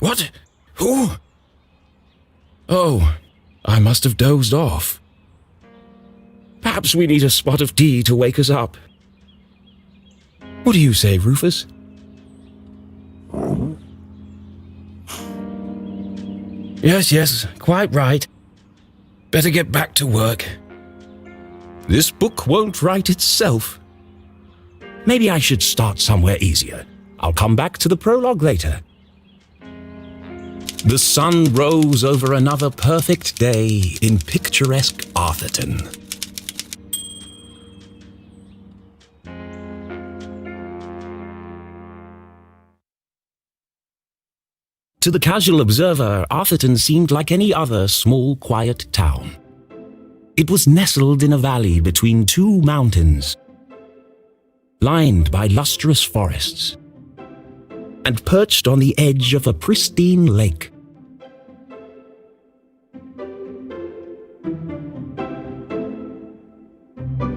What? Who? Oh, I must have dozed off. Perhaps we need a spot of tea to wake us up. What do you say, Rufus? Yes, quite right. Better get back to work. This book won't write itself. Maybe I should start somewhere easier. I'll come back to the prologue later. The sun rose over another perfect day in picturesque Arthurton. To the casual observer, Arthurton seemed like any other small, quiet town. It was nestled in a valley between two mountains, lined by lustrous forests, and perched on the edge of a pristine lake.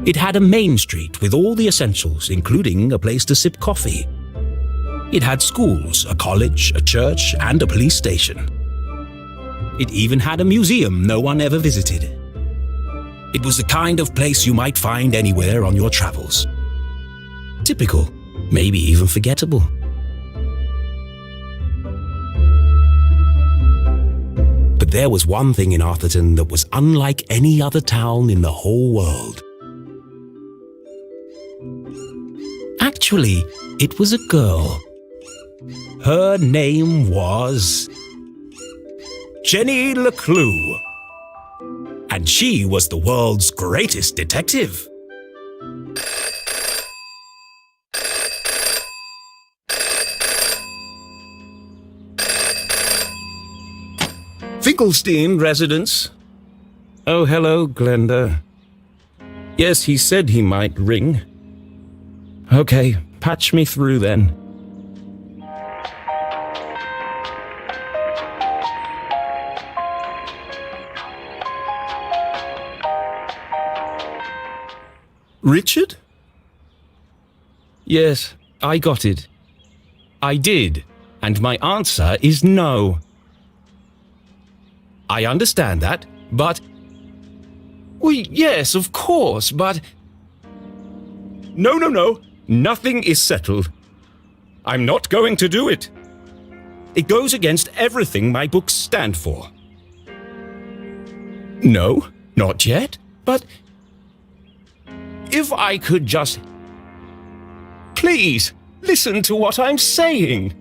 It had a main street with all the essentials, including a place to sip coffee. It had schools, a college, a church, and a police station. It even had a museum no one ever visited. It was the kind of place you might find anywhere on your travels. Typical, maybe even forgettable. But there was one thing in Arthurton that was unlike any other town in the whole world. Actually, it was a girl. Her name was Jenny Leclue, and she was the world's greatest detective. Finkelstein residence. Oh, hello, Glenda. Yes, he said he might ring. Okay, patch me through then. Richard? Yes, I got it. I did, and my answer is no. I understand that, but... Well, yes, of course, but... No. Nothing is settled. I'm not going to do it. It goes against everything my books stand for. No, not yet, but... If I could just... Please, listen to what I'm saying.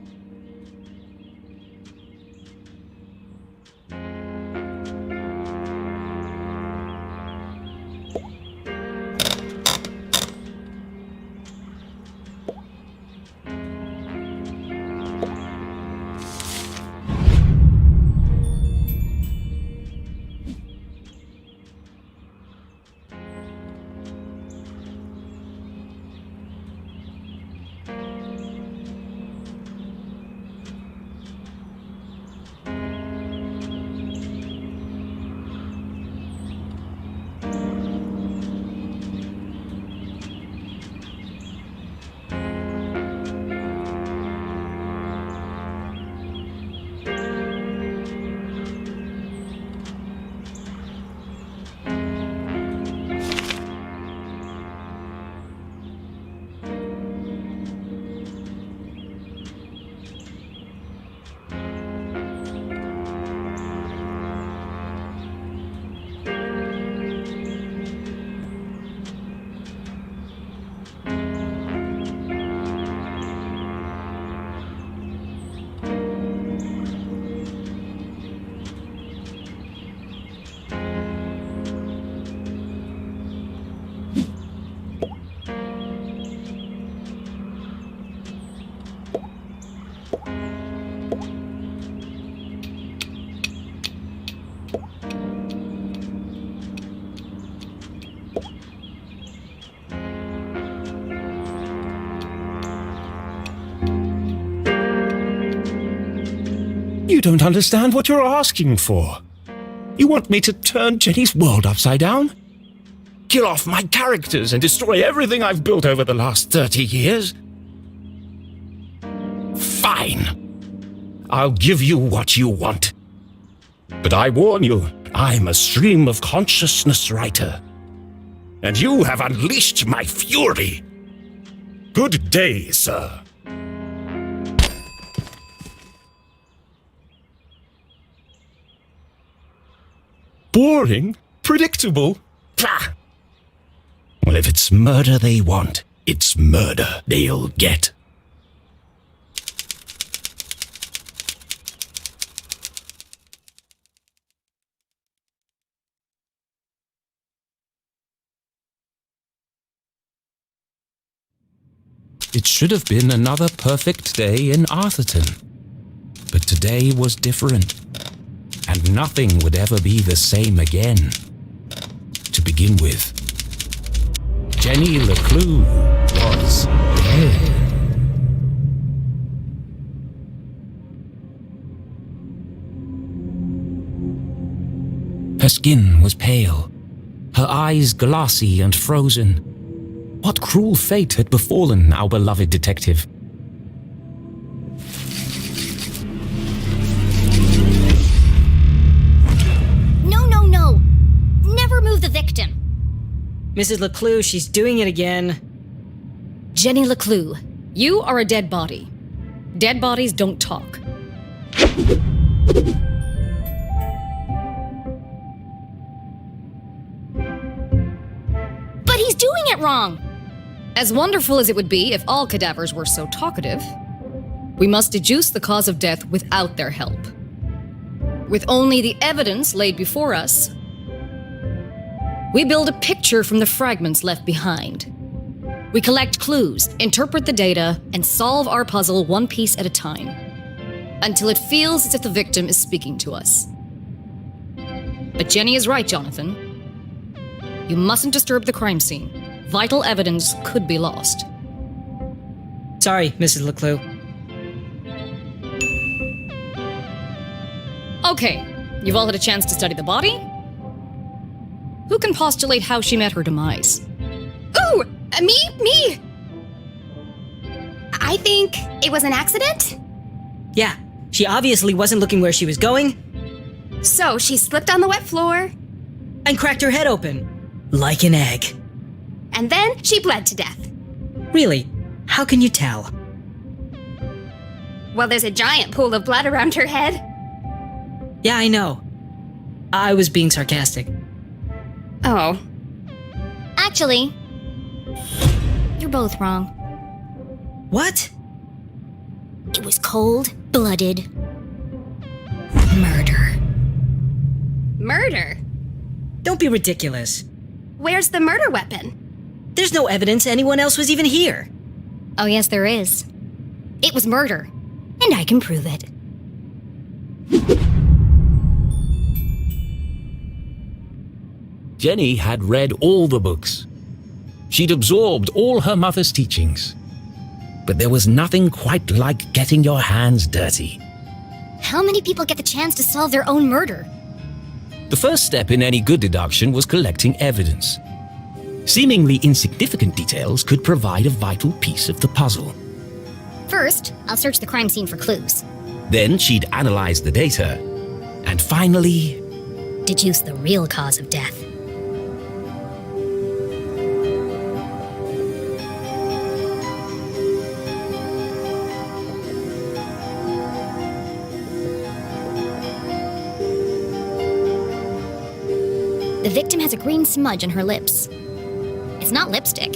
You don't understand what you're asking for. You want me to turn Jenny's world upside down? Kill off my characters and destroy everything I've built over the last 30 years? Fine. I'll give you what you want. But I warn you, I'm a stream of consciousness writer. And you have unleashed my fury. Good day, sir. Boring? Predictable? Pah! Well, if it's murder they want, it's murder they'll get. It should have been another perfect day in Arthurton. But today was different. And nothing would ever be the same again. To begin with, Jenny Leclue was dead. Her skin was pale, her eyes glassy and frozen. What cruel fate had befallen our beloved detective? No. Never move the victim. Mrs. Leclue, she's doing it again. Jenny Leclue, you are a dead body. Dead bodies don't talk. But he's doing it wrong! As wonderful as it would be if all cadavers were so talkative, we must deduce the cause of death without their help. With only the evidence laid before us, we build a picture from the fragments left behind. We collect clues, interpret the data, and solve our puzzle one piece at a time, until it feels as if the victim is speaking to us. But Jenny is right, Jonathan. You mustn't disturb the crime scene. Vital evidence could be lost. Sorry, Mrs. Leclue. Okay, you've all had a chance to study the body? Who can postulate how she met her demise? Ooh! Me! I think it was an accident. Yeah, she obviously wasn't looking where she was going So she slipped on the wet floor, and cracked her head open. Like an egg. and then she bled to death. Really? How can you tell? Well, there's a giant pool of blood around her head. Yeah, I know. I was being sarcastic. Oh. Actually, you're both wrong. What? It was cold-blooded murder. Murder? Don't be ridiculous. Where's the murder weapon? There's no evidence anyone else was even here. Oh, yes, there is. It was murder, and I can prove it. Jenny had read all the books. She'd absorbed all her mother's teachings. But there was nothing quite like getting your hands dirty. How many people get the chance to solve their own murder? The first step in any good deduction was collecting evidence. Seemingly insignificant details could provide a vital piece of the puzzle. First, I'll search the crime scene for clues. Then she'd analyze the data. And finally, Deduce the real cause of death. The victim has a green smudge on her lips. It's not lipstick.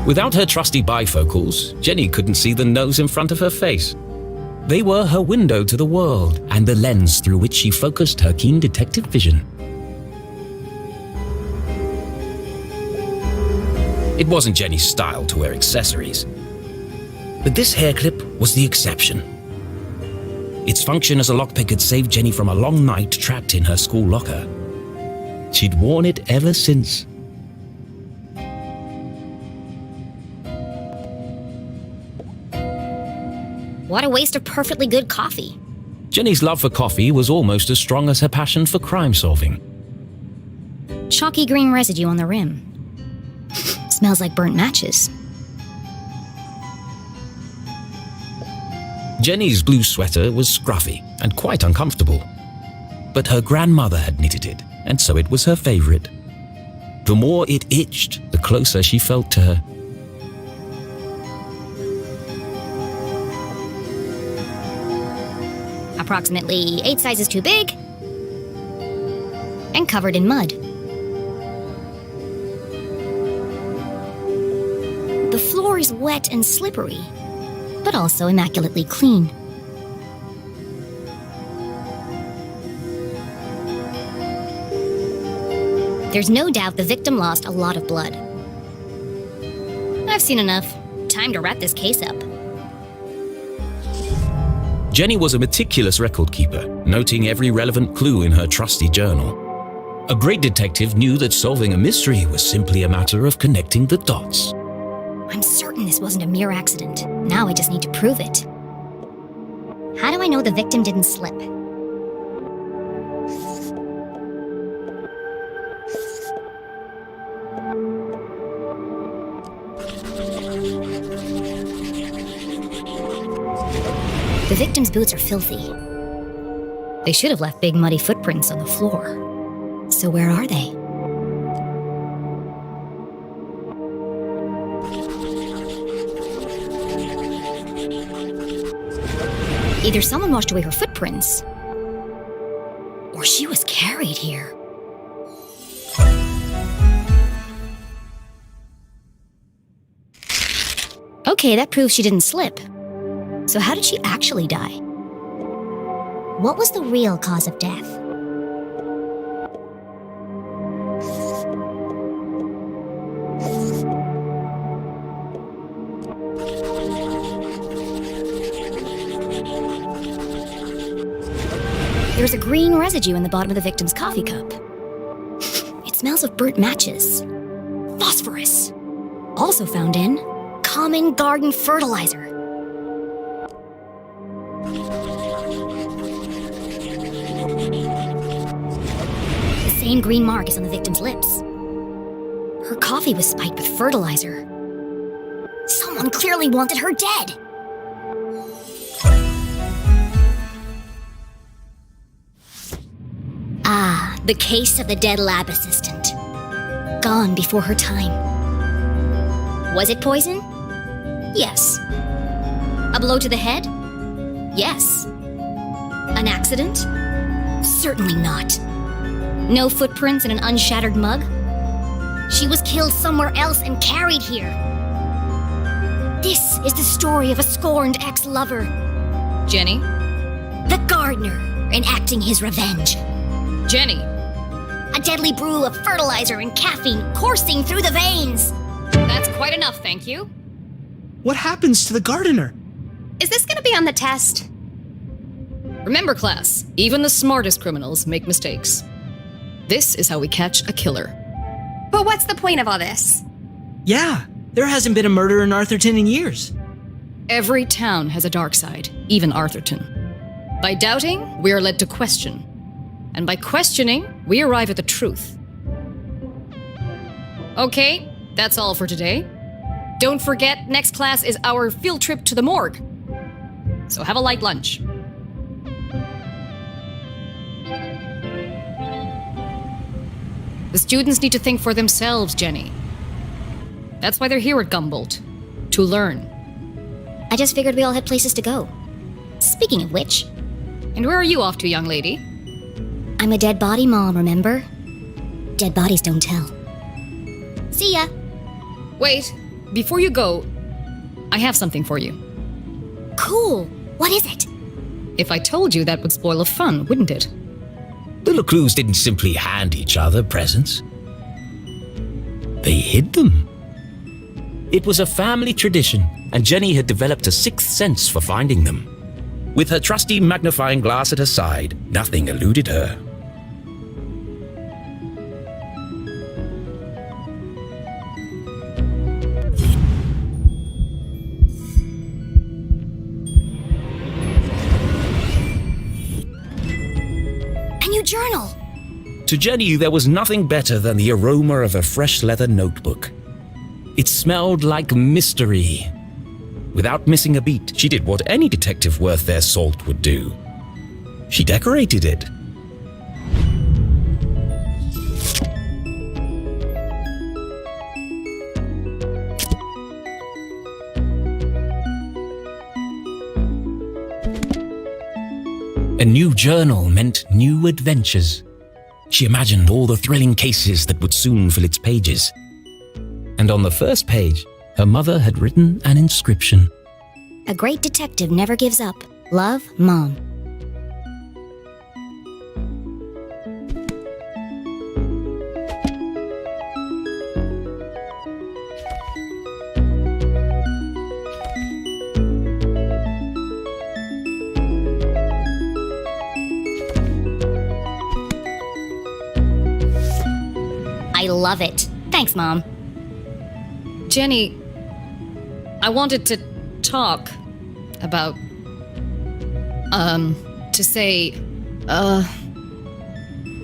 without her trusty bifocals, Jenny couldn't see the nose in front of her face. They were her window to the world and the lens through which she focused her keen detective vision. It wasn't Jenny's style to wear accessories, but this hair clip was the exception. Its function as a lockpick had saved Jenny from a long night trapped in her school locker. She'd worn it ever since. What a waste of perfectly good coffee. Jenny's love for coffee was almost as strong as her passion for crime solving. Chalky green residue on the rim. Smells like burnt matches. Jenny's blue sweater was scruffy and quite uncomfortable. But her grandmother had knitted it, and so it was her favorite. The more it itched, the closer she felt to her. Approximately 8 sizes too big, and covered in mud. The floor is wet and slippery, but also immaculately clean. There's no doubt the victim lost a lot of blood. I've seen enough. Time to wrap this case up. Jenny was a meticulous record keeper, noting every relevant clue in her trusty journal. A great detective knew that solving a mystery was simply a matter of connecting the dots. I'm certain this wasn't a mere accident. Now I just need to prove it. How do I know the victim didn't slip? The victim's boots are filthy. They should have left big muddy footprints on the floor. So where are they? Either someone washed away her footprints, Or she was carried here. okay, that proves she didn't slip. So how did she actually die? What was the real cause of death? There's a green residue in the bottom of the victim's coffee cup. It smells of burnt matches. Phosphorus. Also found in common garden fertilizer. The same green mark is on the victim's lips. Her coffee was spiked with fertilizer. Someone clearly wanted her dead. Ah, the case of the dead lab assistant. Gone before her time. Was it poison? Yes. A blow to the head? Yes. An accident? Certainly not. No footprints in an unshattered mug? She was killed somewhere else and carried here. This is the story of a scorned ex-lover. Jenny? The gardener enacting his revenge. Jenny! A deadly brew of fertilizer and caffeine coursing through the veins. That's quite enough, thank you. What happens to the gardener? Is this gonna be on the test? Remember, class, even the smartest criminals make mistakes. This is how we catch a killer. But what's the point of all this? Yeah, there hasn't been a murder in Arthurton in years. Every town has a dark side, even Arthurton. By doubting, we are led to question. And by questioning, we arrive at the truth. Okay, that's all for today. Don't forget, next class is our field trip to the morgue. So have a light lunch. The students need to think for themselves, Jenny. That's why they're here at Gumboldt. To learn. I just figured we all had places to go. Speaking of which, And where are you off to, young lady? I'm a dead body mom, remember? Dead bodies don't tell. See ya! Wait, before you go, I have something for you. Cool! What is it? If I told you, that would spoil the fun, wouldn't it? The Leclues didn't simply hand each other presents. They hid them. It was a family tradition, and Jenny had developed a sixth sense for finding them. With her trusty magnifying glass at her side, nothing eluded her. A new journal! To Jenny, there was nothing better than the aroma of a fresh leather notebook. It smelled like mystery. Without missing a beat, she did what any detective worth their salt would do. She decorated it. A new journal meant new adventures. She imagined all the thrilling cases that would soon fill its pages. And on the first page, her mother had written an inscription. A great detective never gives up. Love, Mom. I love it. Thanks, Mom. Jenny, I wanted to talk about, to say,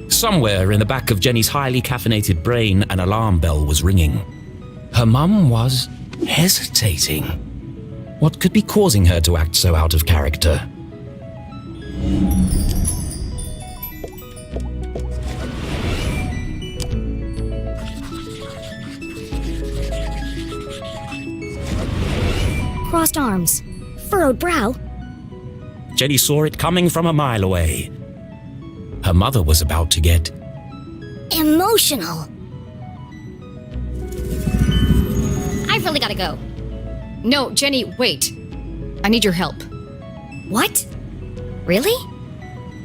Somewhere in the back of Jenny's highly caffeinated brain, an alarm bell was ringing. Her mum was hesitating. What could be causing her to act so out of character? arms, furrowed brow. Jenny saw it coming from a mile away. Her mother was about to get Emotional. I've really gotta go. No, Jenny, wait. I need your help. What? Really?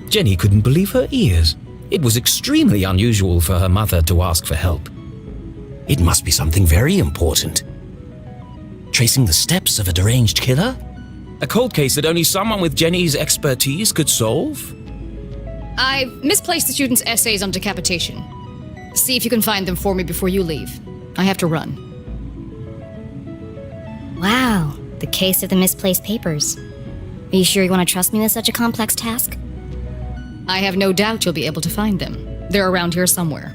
Jenny couldn't believe her ears. It was extremely unusual for her mother to ask for help. It must be something very important. Tracing the steps of a deranged killer? A cold case that only someone with Jenny's expertise could solve? I've misplaced the students' essays on decapitation. See if you can find them for me before you leave. I have to run. Wow, the case of the misplaced papers. Are you sure you want to trust me with such a complex task? I have no doubt you'll be able to find them. They're around here somewhere.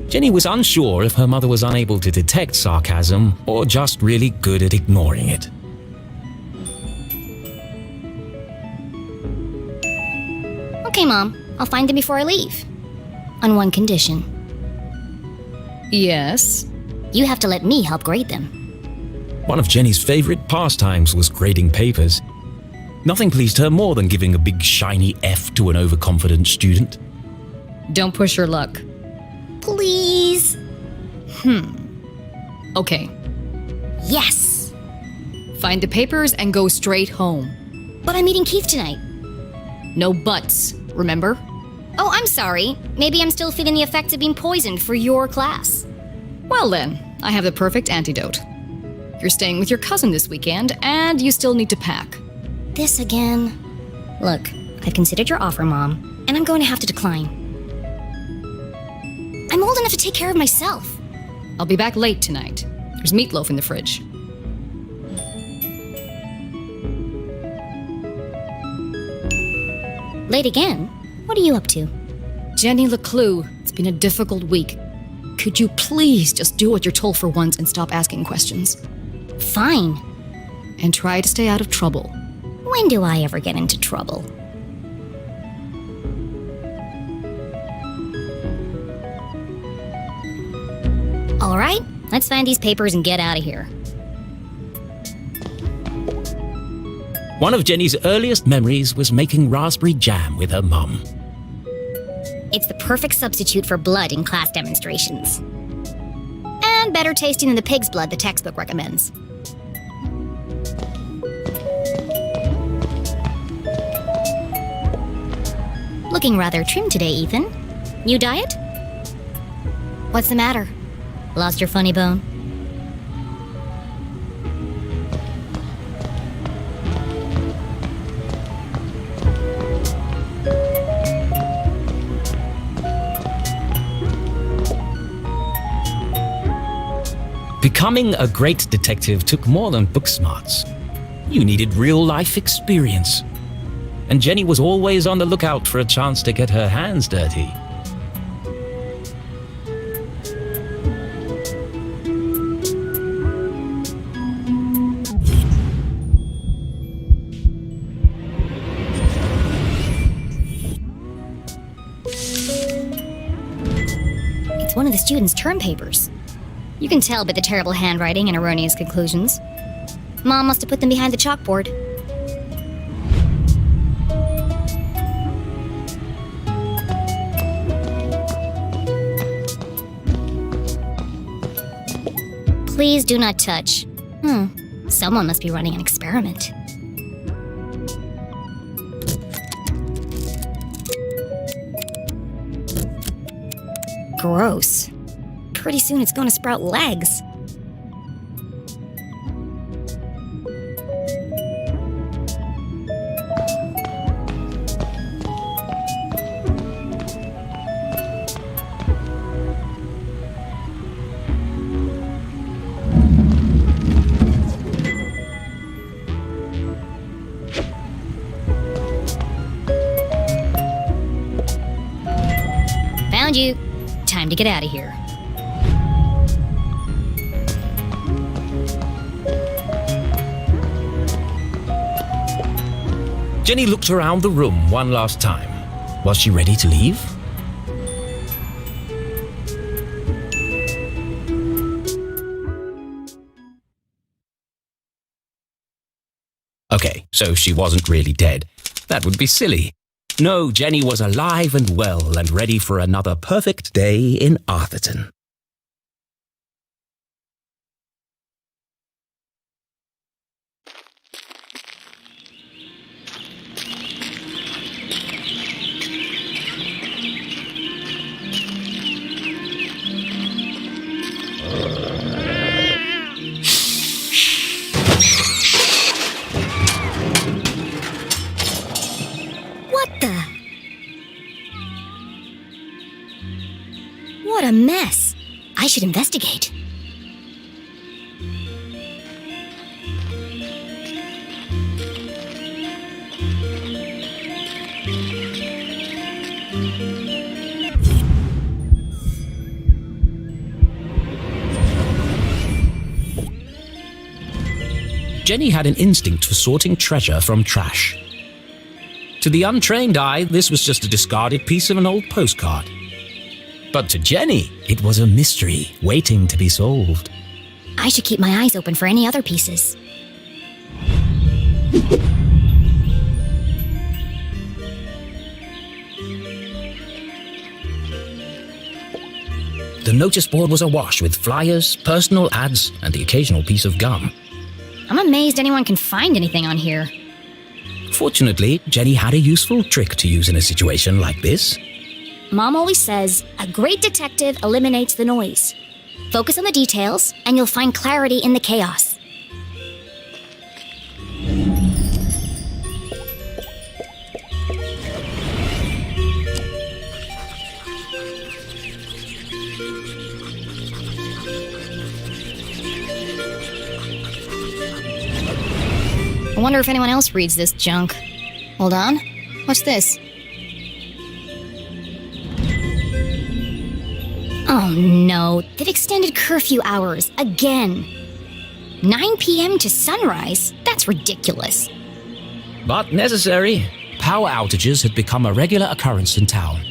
Jenny was unsure if her mother was unable to detect sarcasm or just really good at ignoring it. Okay, Mom. I'll find them before I leave. On one condition. Yes? You have to let me help grade them. One of Jenny's favorite pastimes was grading papers. Nothing pleased her more than giving a big shiny F to an overconfident student. Don't push your luck. Please. Okay. Yes. Find the papers and go straight home. But I'm meeting Keith tonight. No buts, remember? Oh, I'm sorry. Maybe I'm still feeling the effects of being poisoned for your class. Well then, I have the perfect antidote. You're staying with your cousin this weekend, and you still need to pack. This again? Look, I've considered your offer, Mom, and I'm going to have to decline. I'm old enough to take care of myself. I'll be back late tonight. There's meatloaf in the fridge. Late again? What are you up to? Jenny Leclue, it's been a difficult week. Could you please just do what you're told for once and stop asking questions? Fine. And try to stay out of trouble. When do I ever get into trouble? All right, let's find these papers and get out of here. One of Jenny's earliest memories was making raspberry jam with her mum. It's the perfect substitute for blood in class demonstrations. And better tasting than the pig's blood the textbook recommends. Looking rather trim today, Ethan. New diet? What's the matter? Lost your funny bone? Becoming a great detective took more than book smarts. You needed real-life experience. And Jenny was always on the lookout for a chance to get her hands dirty. It's one of the students' term papers. You can tell by the terrible handwriting and erroneous conclusions. Mom must have put them behind the chalkboard. Please do not touch. Someone must be running an experiment. Gross. Pretty soon it's gonna sprout legs. Found you. Time to get out of here. Jenny looked around the room one last time. Was she ready to leave? so she wasn't really dead. That would be silly. No, Jenny was alive and well and ready for another perfect day in Arthurton. What a mess. I should investigate. Jenny had an instinct for sorting treasure from trash. To the untrained eye, this was just a discarded piece of an old postcard. But to Jenny, it was a mystery waiting to be solved. I should keep my eyes open for any other pieces. The notice board was awash with flyers, personal ads, and the occasional piece of gum. I'm amazed anyone can find anything on here. Fortunately, Jenny had a useful trick to use in a situation like this. Mom always says, a great detective eliminates the noise. Focus on the details, and you'll find clarity in the chaos. I wonder if anyone else reads this junk. Hold on. What's this? Oh no, they've extended curfew hours again. 9 p.m. to sunrise? That's ridiculous. But necessary. Power outages had become a regular occurrence in town.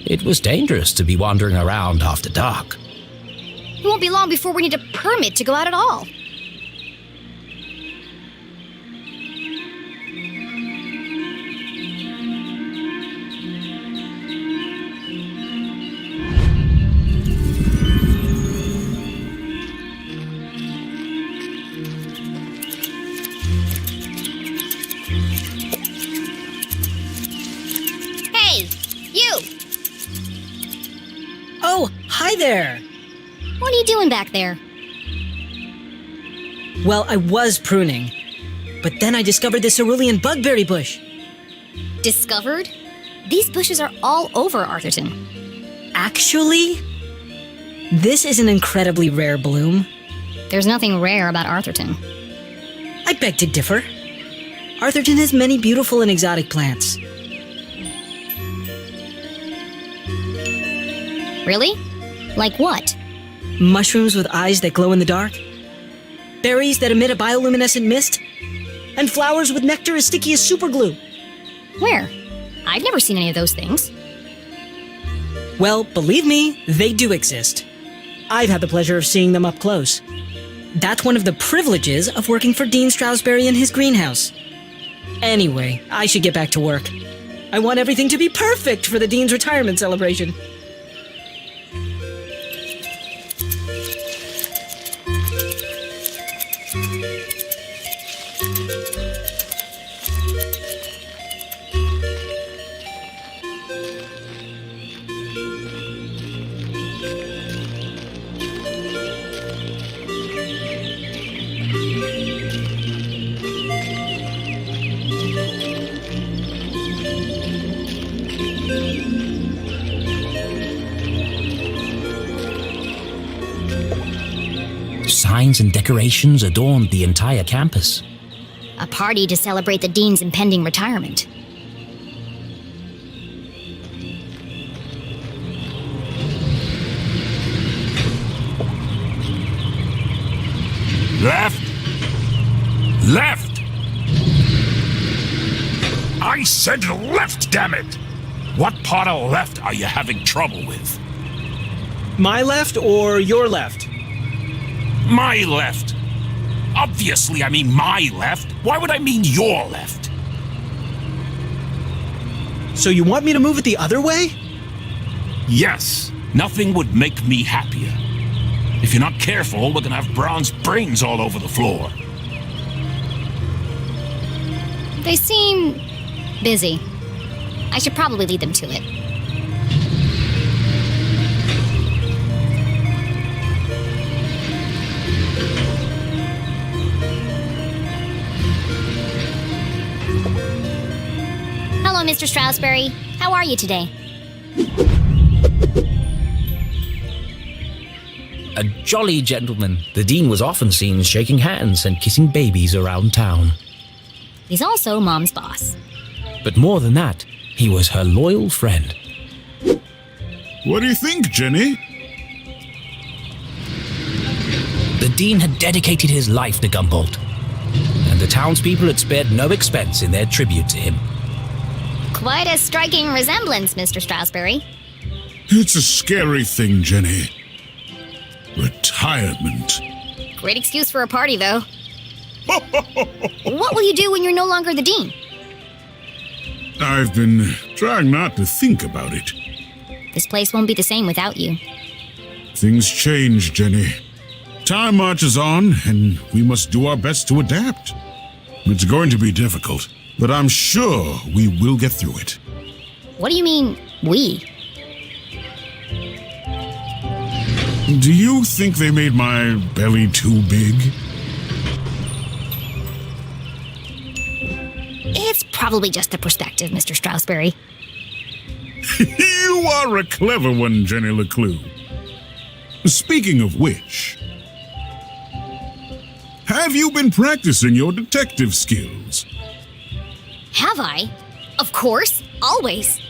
It was dangerous to be wandering around after dark. It won't be long before we need a permit to go out at all. Oh, hi there! What are you doing back there? Well, I was pruning, but then I discovered this cerulean bugberry bush. Discovered? These bushes are all over Arthurton. Actually, this is an incredibly rare bloom. There's nothing rare about Arthurton. I beg to differ. Arthurton has many beautiful and exotic plants. Really? Like what? Mushrooms with eyes that glow in the dark, berries that emit a bioluminescent mist, and flowers with nectar as sticky as superglue. Where? I've never seen any of those things. Well, believe me, they do exist. I've had the pleasure of seeing them up close. That's one of the privileges of working for Dean Stroudsbury in his greenhouse. Anyway, I should get back to work. I want everything to be perfect for the Dean's retirement celebration. Signs and decorations adorned the entire campus. A party to celebrate the Dean's impending retirement. Left! Left! I said left, damn it! What part of left are you having trouble with? My left or your left? My left. Obviously, I mean my left. Why would I mean your left? So you want me to move it the other way? Yes, nothing would make me happier. If you're not careful, we're gonna have Braun's brains all over the floor. They seem busy. I should probably lead them to it. Hello, Mr. Strasberry. How are you today? A jolly gentleman, the Dean was often seen shaking hands and kissing babies around town. He's also Mom's boss. But more than that, he was her loyal friend. What do you think, Jenny? The Dean had dedicated his life to Gumboldt, and the townspeople had spared no expense in their tribute to him. Quite a striking resemblance, Mr. Strasberry. It's a scary thing, Jenny. Retirement. Great excuse for a party, though. What will you do when you're no longer the Dean? I've been trying not to think about it. This place won't be the same without you. Things change, Jenny. Time marches on, and we must do our best to adapt. It's going to be difficult, but I'm sure we will get through it. What do you mean, we? Do you think they made my belly too big? It's probably just the perspective, Mr. Strasberry. You are a clever one, Jenny Leclue. Speaking of which, have you been practicing your detective skills? Have I? Of course, always.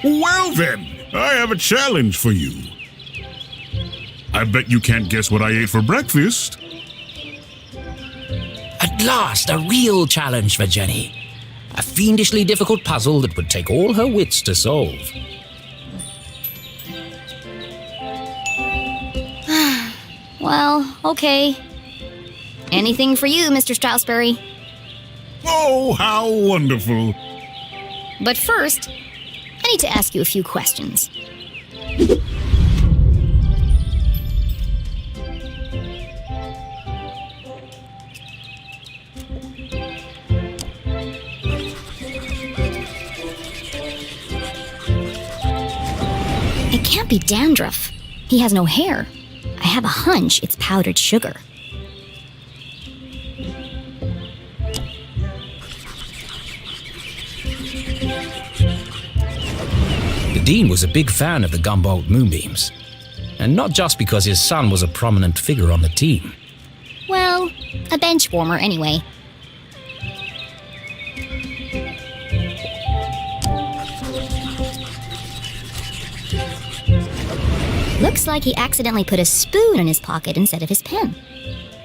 Well then, I have a challenge for you. I bet you can't guess what I ate for breakfast. At last, a real challenge for Jenny. A fiendishly difficult puzzle that would take all her wits to solve. Well, okay. Anything for you, Mr. Strasberry. Oh, how wonderful. But first, I need to ask you a few questions. It can't be dandruff. He has no hair. I have a hunch it's powdered sugar. The Dean was a big fan of the Gumboldt moonbeams, and not just because his son was a prominent figure on the team. Well, a bench warmer anyway. Looks like he accidentally put a spoon in his pocket instead of his pen.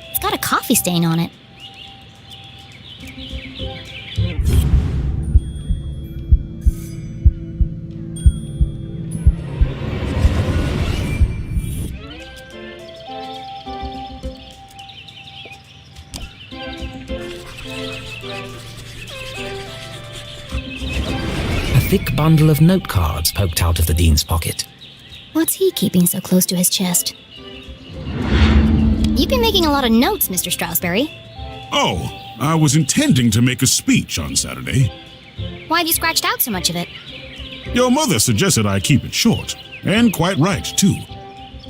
It's got a coffee stain on it. A thick bundle of note cards poked out of the Dean's pocket. What's he keeping so close to his chest? You've been making a lot of notes, Mr. Strasberry. Oh, I was intending to make a speech on Saturday. Why have you scratched out so much of it? Your mother suggested I keep it short, and quite right, too.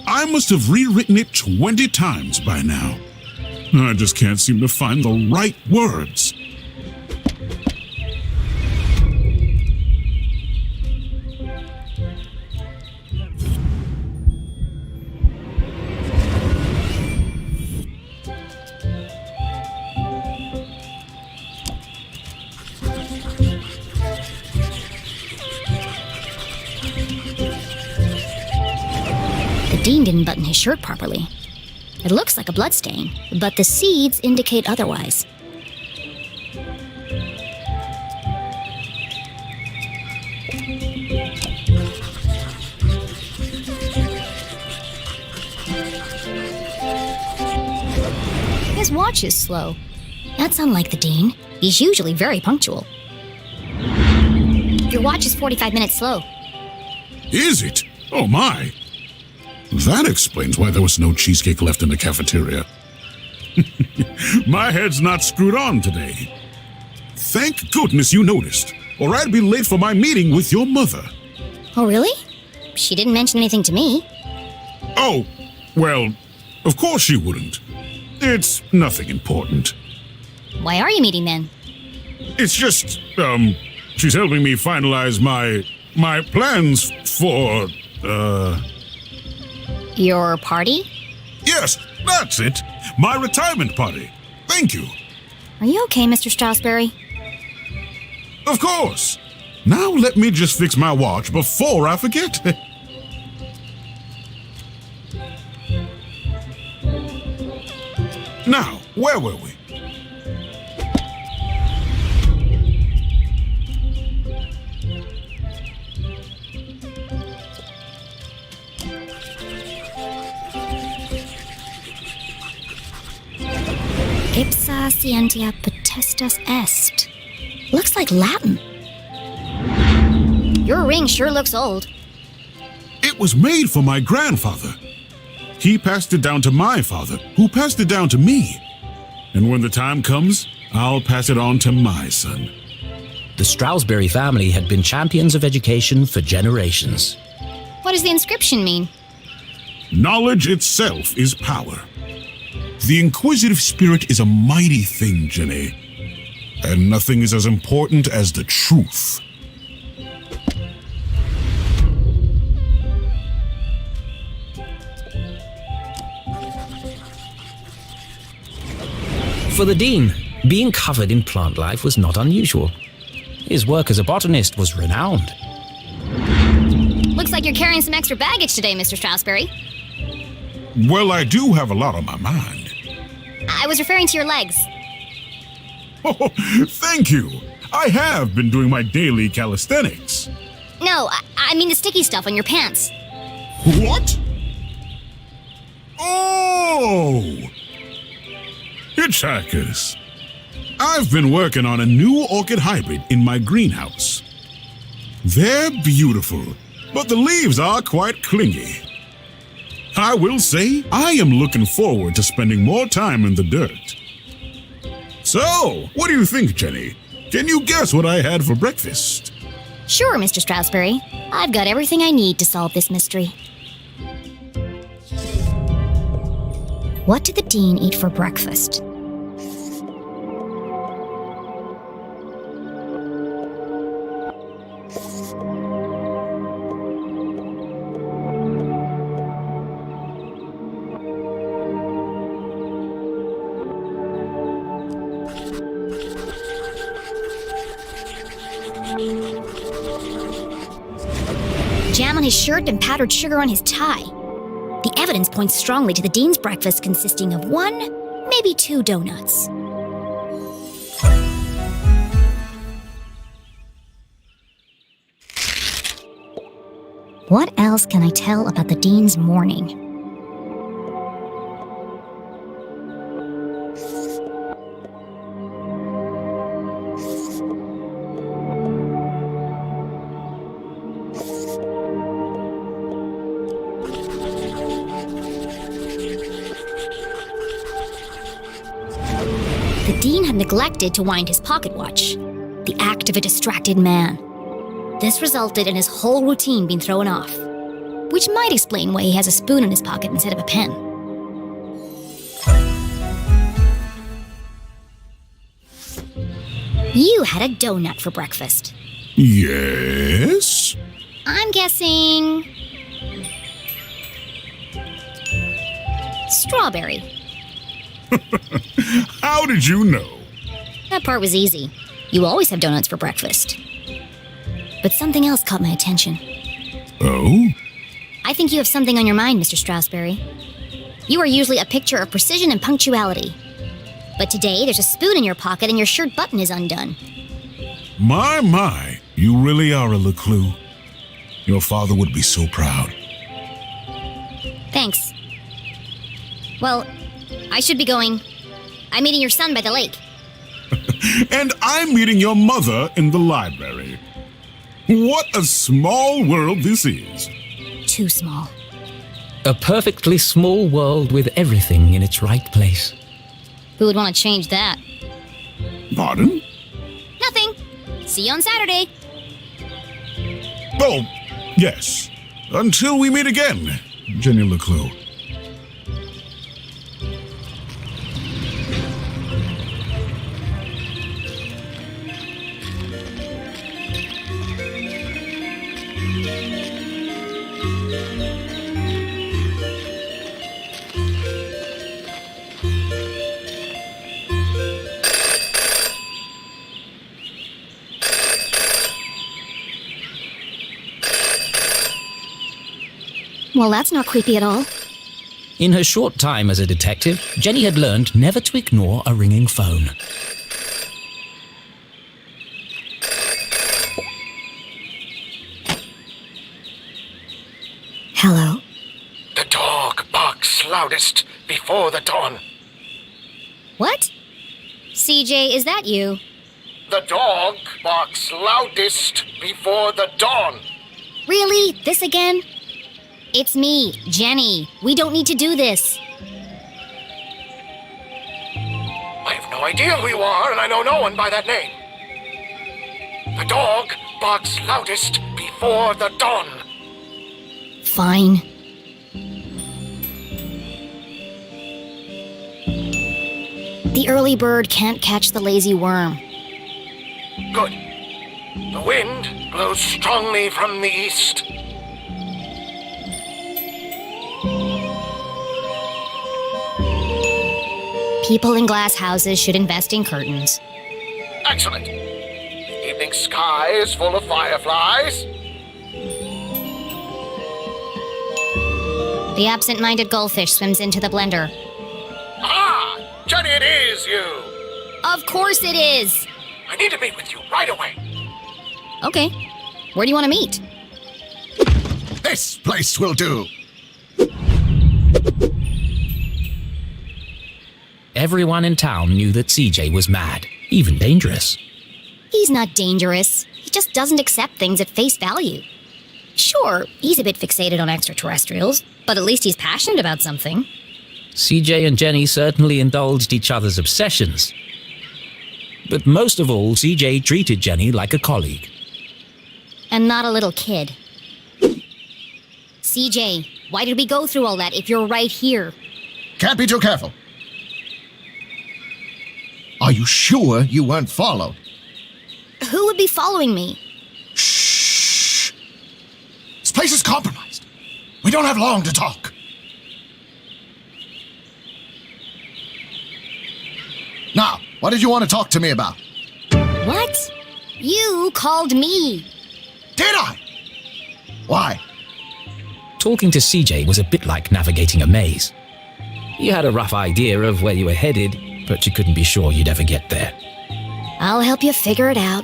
I must have rewritten it 20 times by now. I just can't seem to find the right words. The Dean didn't button his shirt properly. It looks like a bloodstain, but the seeds indicate otherwise. his watch is slow. That's unlike the Dean. He's usually very punctual. Your watch is 45 minutes slow. Is it? Oh my. That explains why there was no cheesecake left in the cafeteria. My head's not screwed on today. Thank goodness you noticed, or I'd be late for my meeting with your mother. Oh, really? She didn't mention anything to me. Oh, well, of course she wouldn't. It's nothing important. Why are you meeting then? It's just, she's helping me finalize my plans for, Your party? Yes, that's it. My retirement party. Thank you. Are you okay, Mr. Strasberry? Of course. Now let me just fix my watch before I forget. Now, where were we? Ipsa scientia potestas est. Looks like Latin. Your ring sure looks old. It was made for my grandfather. He passed it down to my father, who passed it down to me. And when the time comes, I'll pass it on to my son. The Strasberry family had been champions of education for generations. What does the inscription mean? Knowledge itself is power. The inquisitive spirit is a mighty thing, Jenny. And nothing is as important as the truth. For the Dean, being covered in plant life was not unusual. His work as a botanist was renowned. Looks like you're carrying some extra baggage today, Mr. Strasberry. Well, I do have a lot on my mind. I was referring to your legs. Oh, thank you. I have been doing my daily calisthenics. No, I mean the sticky stuff on your pants. What? Oh! Hitchhikers. I've been working on a new orchid hybrid in my greenhouse. They're beautiful, but the leaves are quite clingy. I will say, I am looking forward to spending more time in the dirt. So, what do you think, Jenny? Can you guess what I had for breakfast? Sure, Mr. Strasberry. I've got everything I need to solve this mystery. What did the Dean eat for breakfast? Jam on his shirt and powdered sugar on his tie. The evidence points strongly to the Dean's breakfast consisting of 1, maybe 2 donuts. What else can I tell about the Dean's morning? The Dean had neglected to wind his pocket watch, the act of a distracted man. This resulted in his whole routine being thrown off, which might explain why he has a spoon in his pocket instead of a pen. You had a donut for breakfast. Yes? I'm guessing... strawberry. How did you know? That part was easy. You always have donuts for breakfast. But something else caught my attention. Oh? I think you have something on your mind, Mr. Strasberry. You are usually a picture of precision and punctuality. But today, there's a spoon in your pocket and your shirt button is undone. My, you really are a Leclue. Your father would be so proud. Thanks. Well, I should be going. I'm meeting your son by the lake. And I'm meeting your mother in the library. What a small world this is. Too small. A perfectly small world with everything in its right place. Who would want to change that? Pardon? Nothing. See you on Saturday. Oh, yes. Until we meet again, Jenny Leclue. Well, that's not creepy at all. In her short time as a detective, Jenny had learned never to ignore a ringing phone. Hello? The dog barks loudest before the dawn. What? CJ, is that you? The dog barks loudest before the dawn. Really? This again? It's me, Jenny. We don't need to do this. I have no idea who you are, and I know no one by that name. The dog barks loudest before the dawn. Fine. The early bird can't catch the lazy worm. Good. The wind blows strongly from the east. People in glass houses should invest in curtains. Excellent. The evening sky is full of fireflies. The absent-minded goldfish swims into the blender. Ah! Jenny, it is you! Of course it is! I need to meet with you right away. Okay. Where do you want to meet? This place will do. Everyone in town knew that CJ was mad, even dangerous. He's not dangerous. He just doesn't accept things at face value. Sure, he's a bit fixated on extraterrestrials, but at least he's passionate about something. CJ and Jenny certainly indulged each other's obsessions. But most of all, CJ treated Jenny like a colleague. And not a little kid. CJ, why did we go through all that if you're right here? Can't be too careful. Are you sure you weren't followed? Who would be following me? Shh! This place is compromised. We don't have long to talk. Now, what did you want to talk to me about? What? You called me. Did I? Why? Talking to CJ was a bit like navigating a maze. You had a rough idea of where you were headed, but you couldn't be sure you'd ever get there. I'll help you figure it out.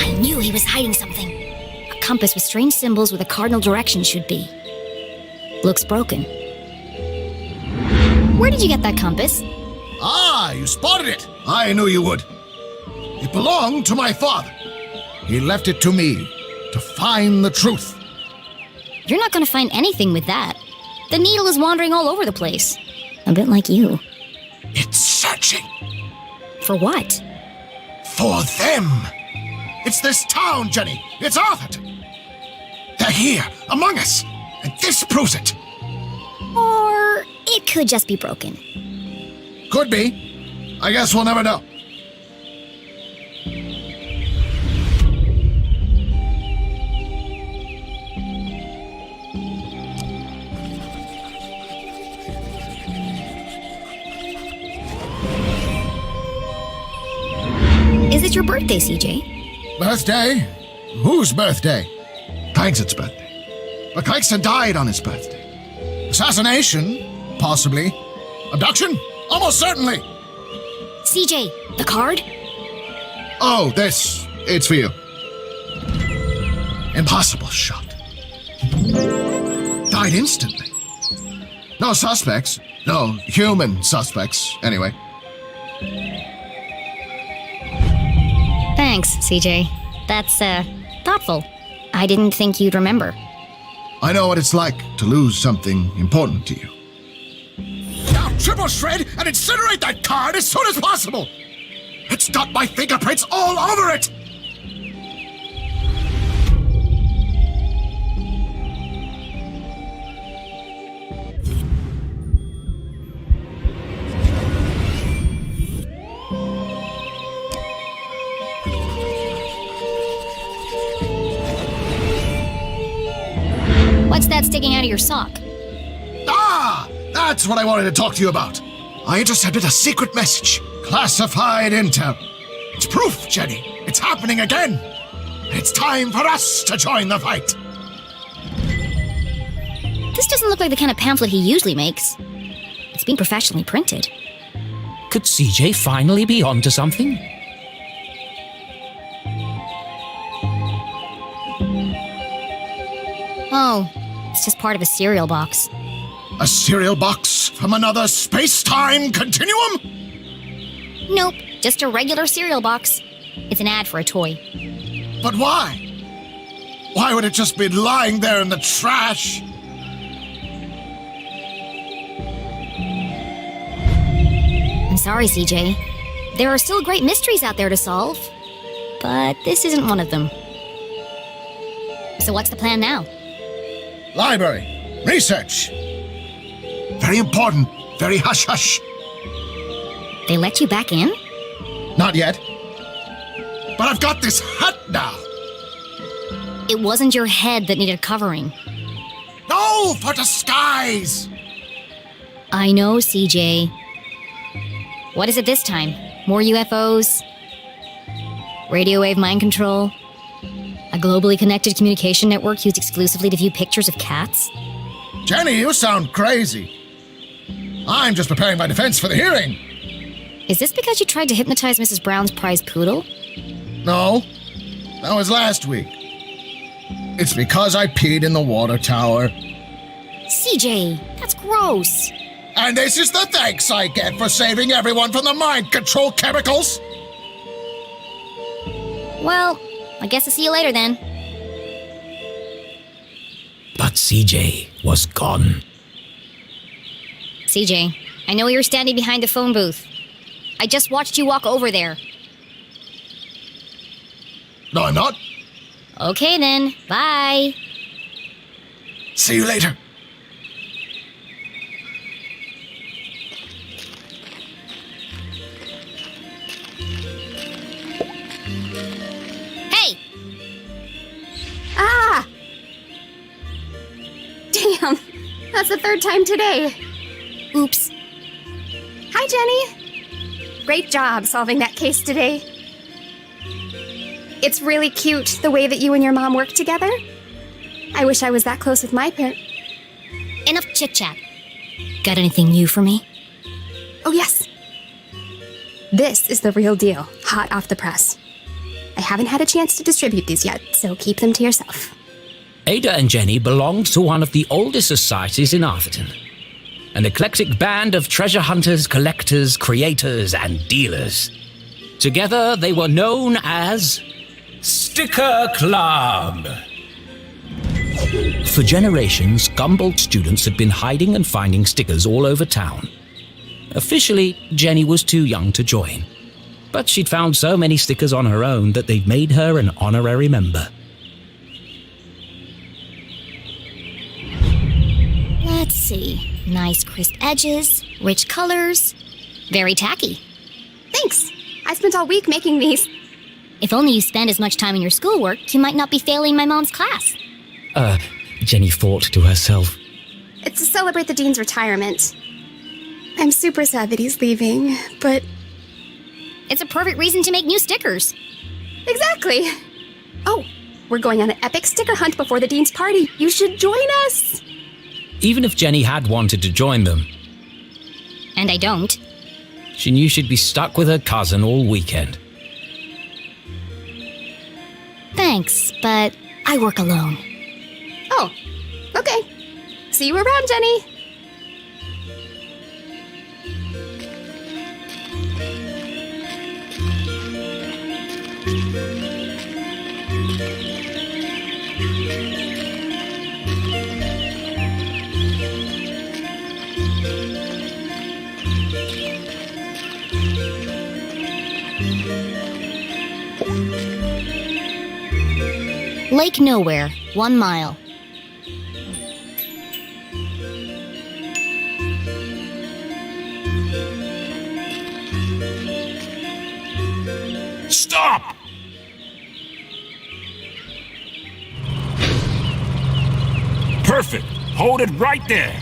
I knew he was hiding something. A compass with strange symbols where the cardinal direction should be. Looks broken. Where did you get that compass? Ah, you spotted it. I knew you would. It belonged to my father. He left it to me to find the truth. You're not going to find anything with that. The needle is wandering all over the place. A bit like you. It's searching For what? for them. It's this town, Jenny. It's Arthurton. They're here, among us, and this proves it. Or it could just be broken. Could be. I guess we'll never know. Is it your birthday, CJ? Birthday? Whose birthday? Clankson's birthday. But Clangston died on his birthday. Assassination? Possibly. Abduction? Almost certainly. CJ, the card? Oh, it's for you. Impossible shot. Died instantly. No suspects. No human suspects, anyway. Thanks, CJ. That's, thoughtful. I didn't think you'd remember. I know what it's like to lose something important to you. Now triple shred and incinerate that card as soon as possible! It's got my fingerprints all over it! What's that sticking out of your sock? Ah! That's what I wanted to talk to you about. I intercepted a secret message. Classified intel. It's proof, Jenny. It's happening again. It's time for us to join the fight. This doesn't look like the kind of pamphlet he usually makes. It's being professionally printed. Could CJ finally be onto something? Oh, it's just part of a cereal box. A cereal box from another space-time continuum? Nope, just a regular cereal box. It's an ad for a toy. But why? Why would it just be lying there in the trash? I'm sorry, CJ. There are still great mysteries out there to solve, but this isn't one of them. So what's the plan now? Library. Research. Very important. Very hush-hush. They let you back in? Not yet. But I've got this hat now. It wasn't your head that needed covering. No, for disguise. I know, CJ. What is it this time? More UFOs? Radio wave mind control? A globally connected communication network used exclusively to view pictures of cats? Jenny, you sound crazy. I'm just preparing my defense for the hearing. Is this because you tried to hypnotize Mrs. Brown's prize poodle? No, that was last week. It's because I peed in the water tower. CJ, that's gross. And this is the thanks I get for saving everyone from the mind control chemicals. Well, I guess I'll see you later then. But CJ was gone. CJ, I know you're standing behind the phone booth. I just watched you walk over there. No, I'm not. Okay then, bye. See you later. Hey! Ah! Damn, that's the third time today. Oops. Hi, Jenny. Great job solving that case today. It's really cute the way that you and your mom work together. I wish I was that close with my parent. Enough chit-chat. Got anything new for me? Oh, yes. This is the real deal, hot off the press. I haven't had a chance to distribute these yet, so keep them to yourself. Ada and Jenny belonged to one of the oldest societies in Arthurton. An eclectic band of treasure hunters, collectors, creators, and dealers. Together, they were known as Sticker Club. For generations, Gumboldt students had been hiding and finding stickers all over town. Officially, Jenny was too young to join. But she'd found so many stickers on her own that they'd made her an honorary member. Let's see. Nice crisp edges, rich colors. Very tacky. Thanks. I spent all week making these. If only you spend as much time in your schoolwork, you might not be failing my mom's class. Jenny thought to herself. It's to celebrate the dean's retirement. I'm super sad that he's leaving, but... It's a perfect reason to make new stickers. Exactly. Oh, We're going on an epic sticker hunt before the Dean's party. You should join us! Even if Jenny had wanted to join them, And I don't. she knew she'd be stuck with her cousin all weekend. Thanks, but I work alone. Oh, okay. See you around, Jenny. Lake Nowhere, 1 mile. Stop! Perfect. Hold it right there.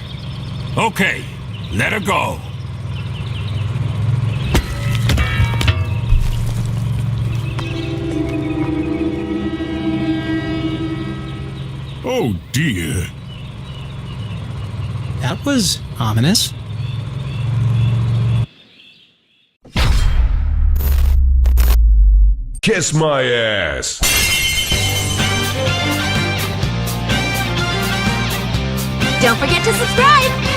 Okay, let her go. Oh dear. That was ominous. Kiss my ass. Don't forget to subscribe!